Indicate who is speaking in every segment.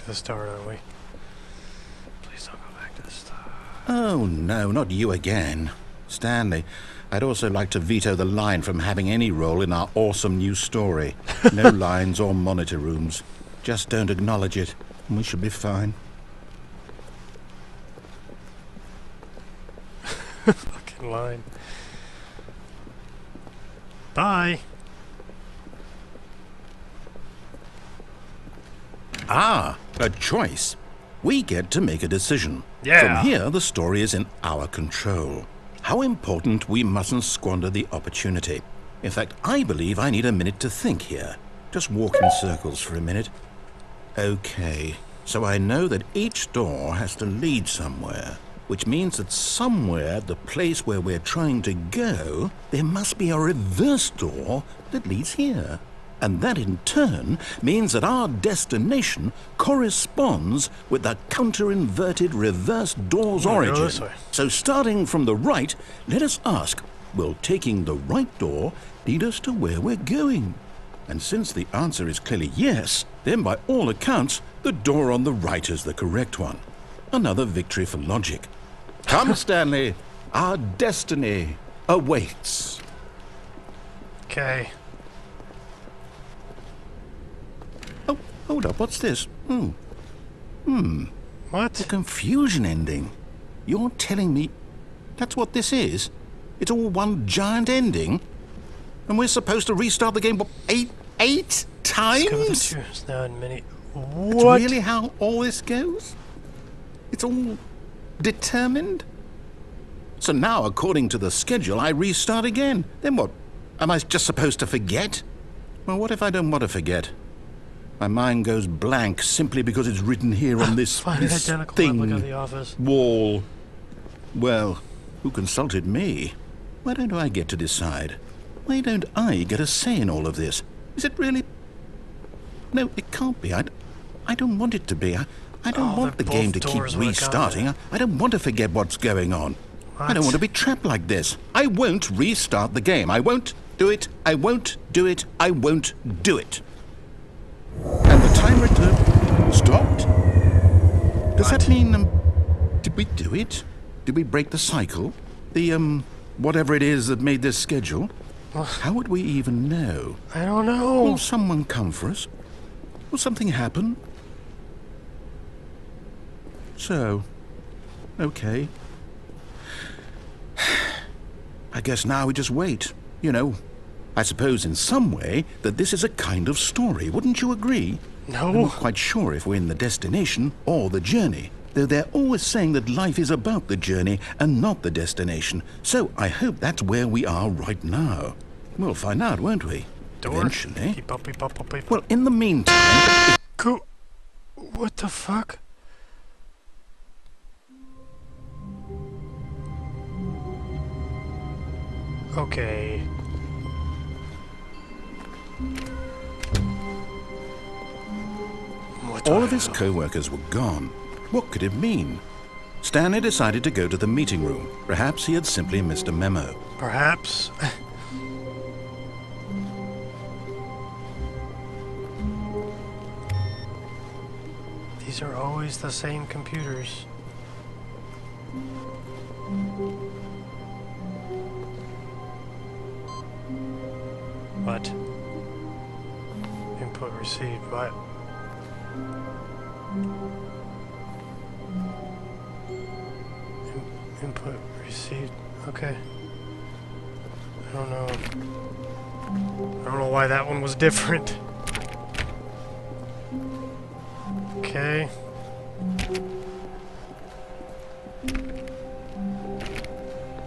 Speaker 1: to the start, are we? Please don't go back to the start.
Speaker 2: Oh, no, not you again. Stanley, I'd also like to veto the line from having any role in our awesome new story. No lines or monitor rooms. Just don't acknowledge it, and we should be fine.
Speaker 1: Fucking line. Bye.
Speaker 2: Ah, a choice. We get to make a decision.
Speaker 1: Yeah.
Speaker 2: From here, the story is in our control. How important, we mustn't squander the opportunity. In fact, I believe I need a minute to think here. Just walk in circles for a minute. Okay, so I know that each door has to lead somewhere, which means that somewhere, the place where we're trying to go, there must be a reverse door that leads here. And that in turn means that our destination corresponds with the counter-inverted reverse door's origin. So starting from the right, let us ask, will taking the right door lead us to where we're going? And since the answer is clearly yes, then by all accounts, the door on the right is the correct one. Another victory for logic. Come, Stanley, our destiny awaits.
Speaker 1: Okay.
Speaker 2: Oh, hold up, what's this?
Speaker 1: What?
Speaker 2: The confusion ending. You're telling me that's what this is? It's all one giant ending? And we're supposed to restart the game, what, eight times?
Speaker 1: Now in many...
Speaker 2: That's
Speaker 1: What?
Speaker 2: really how all this goes? It's all determined? So now, according to the schedule, I restart again. Then what? Am I just supposed to forget? Well, what if I don't want to forget? My mind goes blank simply because it's written here on this, this
Speaker 1: identical
Speaker 2: thing,
Speaker 1: replica of the office.
Speaker 2: wall. Well, who consulted me? Why don't I get to decide? Why don't I get a say in all of this? Is it really... No, it can't be. I don't want it to be. I don't want the game to keep restarting. I don't want to forget what's going on.
Speaker 1: What?
Speaker 2: I don't want to be trapped like this. I won't restart the game. I won't do it. I won't do it. I won't do it. And the timer stopped? Does that mean, did we do it? Did we break the cycle? The, whatever it is that made this schedule? How would we even know?
Speaker 1: I don't know.
Speaker 2: Will someone come for us? Will something happen? So, okay. I guess now we just wait, you know. I suppose in some way that this is a kind of story, wouldn't you agree?
Speaker 1: No.
Speaker 2: I'm not quite sure if we're in the destination or the journey, though they're always saying that life is about the journey and not the destination. So I hope that's where we are right now. We'll find out, won't we?
Speaker 1: Door.
Speaker 2: Eventually.
Speaker 1: Beep, beep, beep, beep, beep.
Speaker 2: Well, in the meantime...
Speaker 1: What the fuck? Okay.
Speaker 2: All of his co-workers were gone. What could it mean? Stanley decided to go to the meeting room. Perhaps he had simply missed a memo.
Speaker 1: Perhaps. These are always the same computers. What? Input received. What? Input received. Okay. I don't know. I don't know why that one was different. Okay.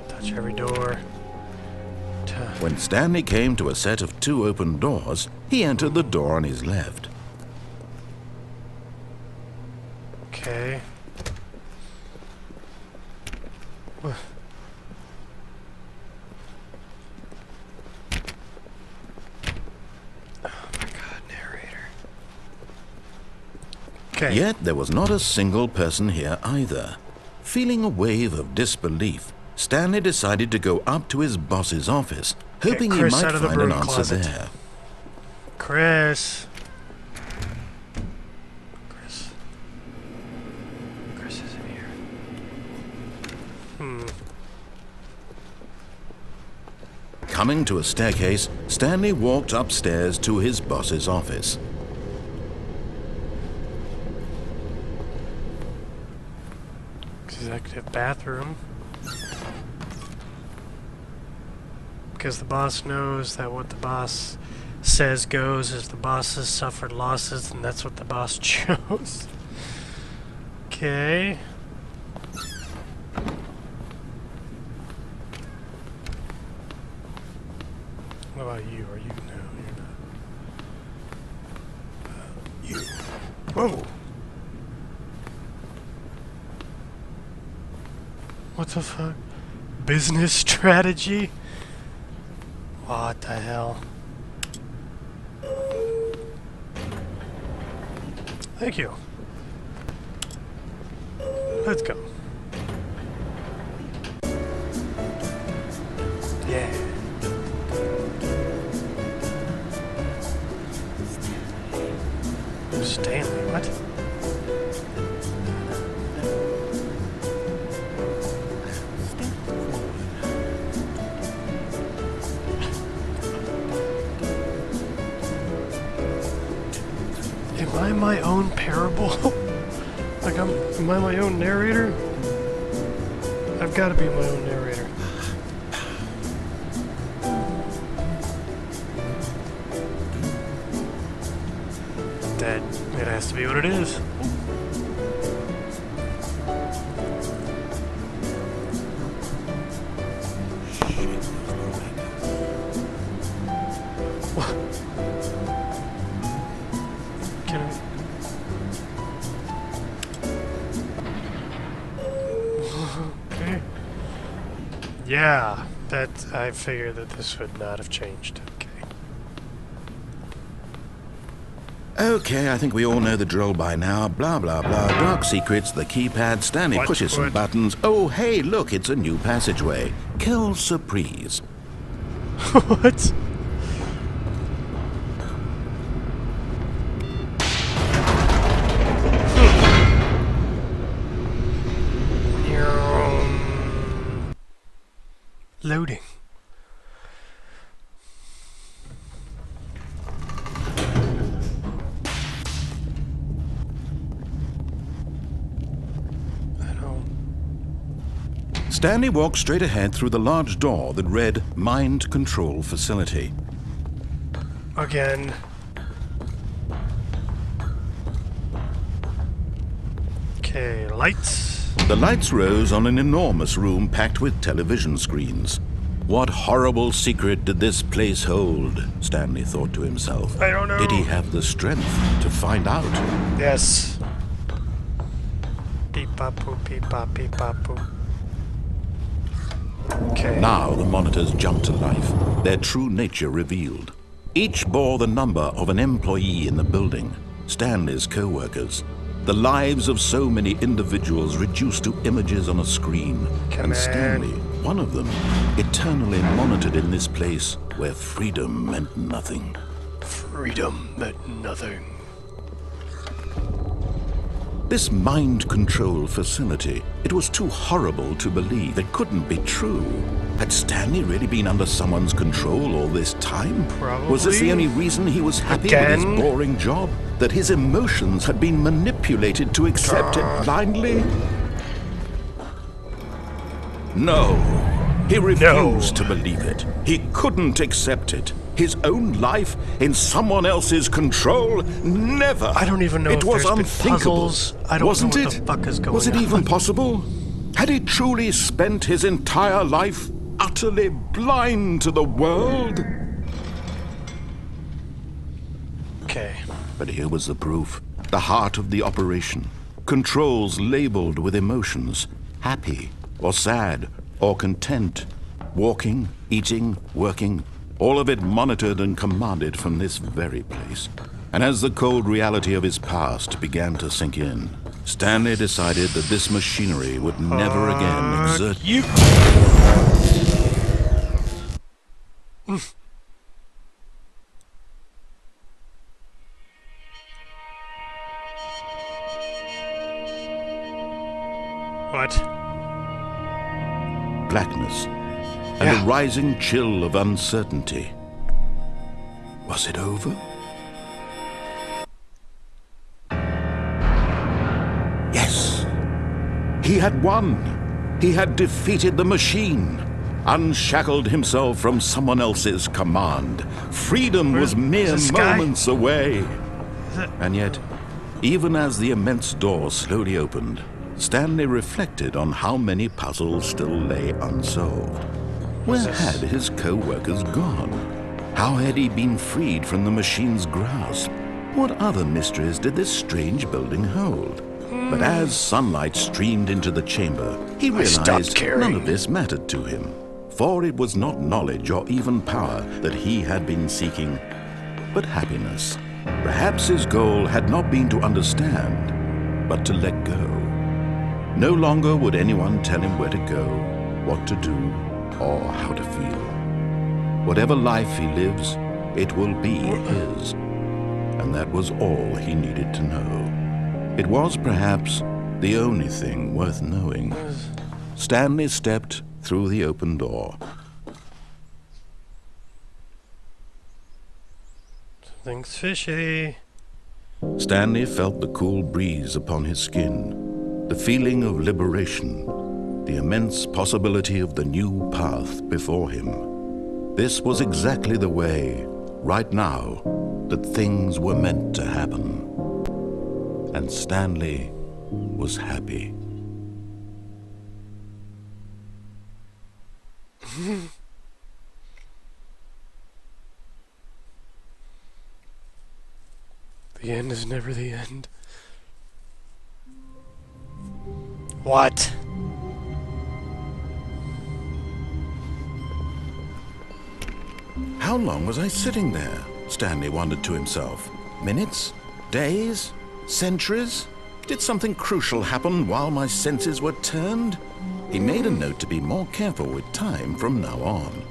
Speaker 1: Touch every door.
Speaker 2: When Stanley came to a set of 2 open doors, he entered the door on his left.
Speaker 1: Okay. What? Oh my god, narrator. Okay.
Speaker 2: Yet there was not a single person here either. Feeling a wave of disbelief, Stanley decided to go up to his boss's office, hoping he might find an answer there.
Speaker 1: Chris.
Speaker 2: Coming to a staircase, Stanley walked upstairs to his boss's office.
Speaker 1: Executive bathroom. Because the boss knows that what the boss says goes is the boss has suffered losses, and that's what the boss chose. Okay. What about you? Are you? No, you're not. You. Whoa! What the fuck? Business strategy? What the hell? Thank you. Let's go. Yeah. Stanley, what? Am I my own parable? Like am I my own narrator? I've got to be my own narrator. That it has to be what it is. Okay. Yeah, that I figured that this would not have changed.
Speaker 2: Okay, I think we all know the drill by now. Blah, blah, blah. Dark secrets, the keypad. Stanley pushes some buttons. Oh, hey, look, it's a new passageway. Quelle surprise.
Speaker 1: What? Loading.
Speaker 2: Stanley walked straight ahead through the large door that read Mind Control Facility.
Speaker 1: Again. Okay, lights.
Speaker 2: The lights rose on an enormous room packed with television screens. What horrible secret did this place hold? Stanley thought to himself.
Speaker 1: I don't know.
Speaker 2: Did he have the strength to find out?
Speaker 1: Yes. Beep bop boop, beep bop boop. Okay.
Speaker 2: Now the monitors jumped to life, their true nature revealed. Each bore the number of an employee in the building, Stanley's co-workers. The lives of so many individuals reduced to images on a screen. And Stanley, one of them, eternally monitored in this place where freedom meant nothing.
Speaker 1: Freedom meant nothing.
Speaker 2: This mind control facility, it was too horrible to believe. It couldn't be true. Had Stanley really been under someone's control all this time?
Speaker 1: Probably.
Speaker 2: Was this the only reason he was happy with his boring job? That his emotions had been manipulated to accept it blindly? No. He refused to believe it. He couldn't accept it. His own life in someone else's control? Never.
Speaker 1: I don't even know
Speaker 2: it
Speaker 1: if
Speaker 2: was
Speaker 1: there's
Speaker 2: unthinkable.
Speaker 1: Puzzles. I don't
Speaker 2: Wasn't
Speaker 1: know what
Speaker 2: it?
Speaker 1: the fuck is going on.
Speaker 2: Was it even possible? Had he truly spent his entire life utterly blind to the world?
Speaker 1: Okay.
Speaker 2: But here was the proof. The heart of the operation. Controls labeled with emotions. Happy, or sad, or content. Walking, eating, working. All of it monitored and commanded from this very place. And as the cold reality of his past began to sink in, Stanley decided that this machinery would never again exert...
Speaker 1: You... What?
Speaker 2: Blackness. and a rising chill of uncertainty. Was it over? Yes! He had won! He had defeated the machine! Unshackled himself from someone else's command. Freedom was mere moments away. And yet, even as the immense door slowly opened, Stanley reflected on how many puzzles still lay unsolved. Where had his co-workers gone? How had he been freed from the machine's grasp? What other mysteries did this strange building hold? But as sunlight streamed into the chamber, he realized none of this mattered to him. For it was not knowledge or even power that he had been seeking, but happiness. Perhaps his goal had not been to understand, but to let go. No longer would anyone tell him where to go, what to do, or how to feel. Whatever life he lives, it will be his. And that was all he needed to know. It was perhaps the only thing worth knowing. Stanley stepped through the open door.
Speaker 1: Something's fishy.
Speaker 2: Stanley felt the cool breeze upon his skin, the feeling of liberation, the immense possibility of the new path before him. This was exactly the way, right now, that things were meant to happen. And Stanley was happy.
Speaker 1: The end is never the end. What?
Speaker 2: How long was I sitting there? Stanley wondered to himself. Minutes? Days? Centuries? Did something crucial happen while my senses were turned? He made a note to be more careful with time from now on.